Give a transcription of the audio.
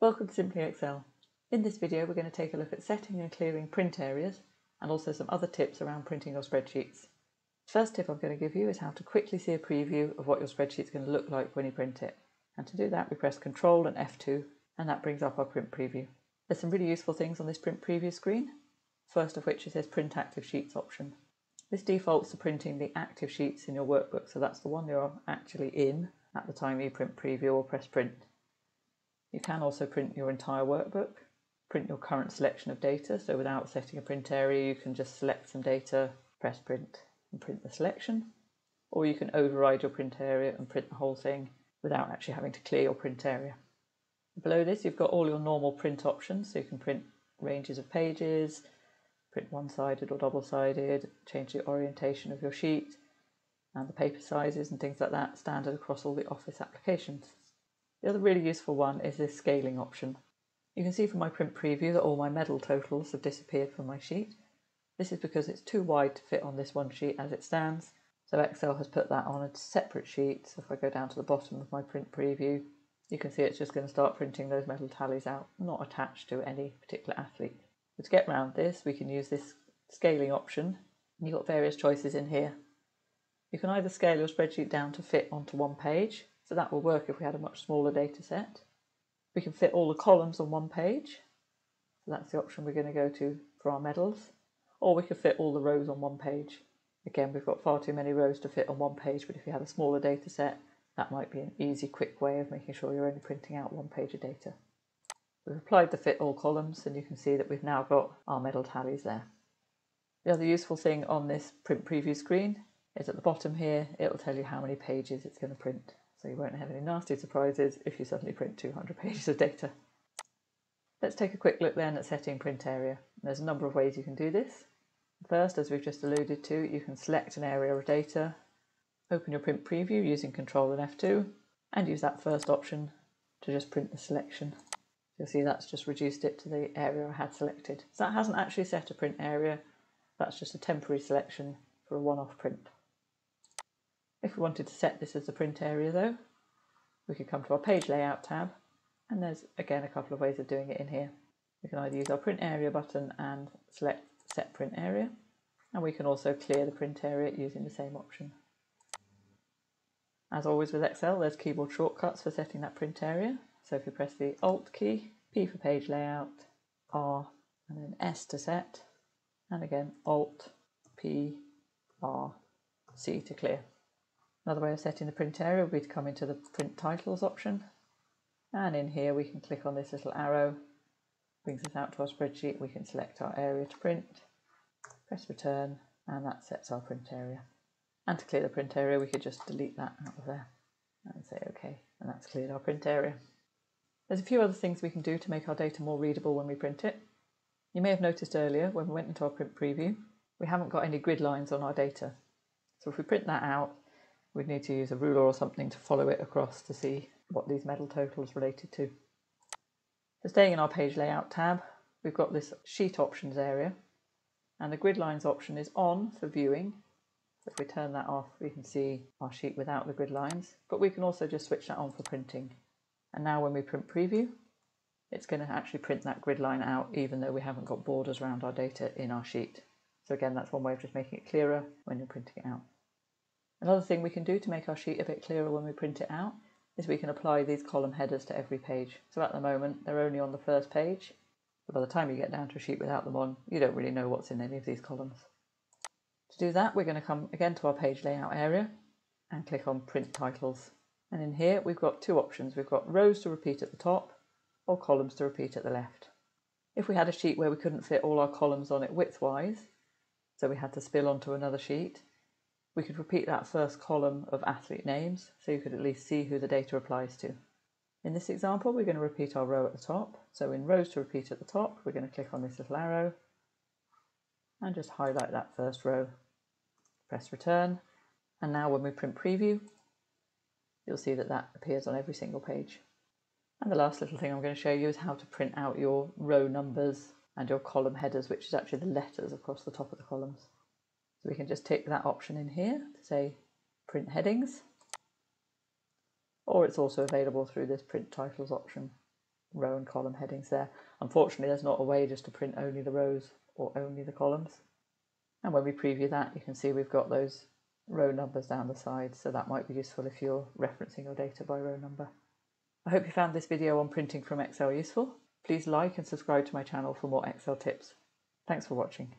Welcome to Simply Excel. In this video we're going to take a look at setting and clearing print areas and also some other tips around printing your spreadsheets. The first tip I'm going to give you is how to quickly see a preview of what your spreadsheet is going to look like when you print it. And to do that we press Ctrl and F2 and that brings up our print preview. There's some really useful things on this print preview screen, first of which is this Print Active Sheets option. This defaults to printing the active sheets in your workbook, so that's the one you're actually in at the time you print preview or press print. You can also print your entire workbook, print your current selection of data, so without setting a print area you can just select some data, press print and print the selection, or you can override your print area and print the whole thing without actually having to clear your print area. Below this you've got all your normal print options, so you can print ranges of pages, print one-sided or double-sided, change the orientation of your sheet and the paper sizes and things like that, standard across all the Office applications. The other really useful one is this scaling option. You can see from my print preview that all my medal totals have disappeared from my sheet. This is because it's too wide to fit on this one sheet as it stands, so Excel has put that on a separate sheet. So if I go down to the bottom of my print preview, you can see it's just going to start printing those medal tallies out, not attached to any particular athlete. But to get around this, we can use this scaling option, and you've got various choices in here. You can either scale your spreadsheet down to fit onto one page, so that will work if we had a much smaller data set. We can fit all the columns on one page, so that's the option we're going to go to for our medals, or we could fit all the rows on one page. Again, we've got far too many rows to fit on one page, but if you had a smaller data set, that might be an easy, quick way of making sure you're only printing out one page of data. We've applied the fit all columns, and you can see that we've now got our medal tallies there. The other useful thing on this print preview screen is at the bottom here, it will tell you how many pages it's going to print. So you won't have any nasty surprises if you suddenly print 200 pages of data. Let's take a quick look then at setting print area. There's a number of ways you can do this. First, as we've just alluded to, you can select an area of data, open your print preview using Ctrl and F2, and use that first option to just print the selection. You'll see that's just reduced it to the area I had selected. So that hasn't actually set a print area, that's just a temporary selection for a one-off print. If we wanted to set this as a print area though, we could come to our page layout tab, and there's again a couple of ways of doing it in here. We can either use our print area button and select set print area, and we can also clear the print area using the same option. As always with Excel, there's keyboard shortcuts for setting that print area. So if you press the Alt key, P for page layout, R and then S to set, and again Alt, P, R, C to clear. Another way of setting the print area would be to come into the print titles option, and in here we can click on this little arrow, brings us out to our spreadsheet. We can select our area to print, press return, and that sets our print area. And to clear the print area we could just delete that out of there and say OK, and that's cleared our print area. There's a few other things we can do to make our data more readable when we print it. You may have noticed earlier when we went into our print preview we haven't got any grid lines on our data, so if we print that out we'd need to use a ruler or something to follow it across to see what these medal totals related to. So staying in our page layout tab, we've got this sheet options area, and the grid lines option is on for viewing. If we turn that off we can see our sheet without the grid lines, but we can also just switch that on for printing. And now when we print preview, it's going to actually print that grid line out even though we haven't got borders around our data in our sheet. So again, that's one way of just making it clearer when you're printing it out. Another thing we can do to make our sheet a bit clearer when we print it out is we can apply these column headers to every page. So at the moment they're only on the first page, but by the time you get down to a sheet without them on, you don't really know what's in any of these columns. To do that we're going to come again to our page layout area and click on print titles. And in here we've got two options. We've got rows to repeat at the top or columns to repeat at the left. If we had a sheet where we couldn't fit all our columns on it widthwise, so we had to spill onto another sheet, we could repeat that first column of athlete names so you could at least see who the data applies to. In this example we're going to repeat our row at the top, so in rows to repeat at the top we're going to click on this little arrow and just highlight that first row, press return, and now when we print preview you'll see that that appears on every single page. And the last little thing I'm going to show you is how to print out your row numbers and your column headers, which is actually the letters across the top of the columns. So we can just tick that option in here to say print headings, or it's also available through this print titles option. row and column headings there. Unfortunately, there's not a way just to print only the rows or only the columns. And when we preview that, you can see we've got those row numbers down the side, so that might be useful if you're referencing your data by row number. I hope you found this video on printing from Excel useful. Please like and subscribe to my channel for more Excel tips. Thanks for watching.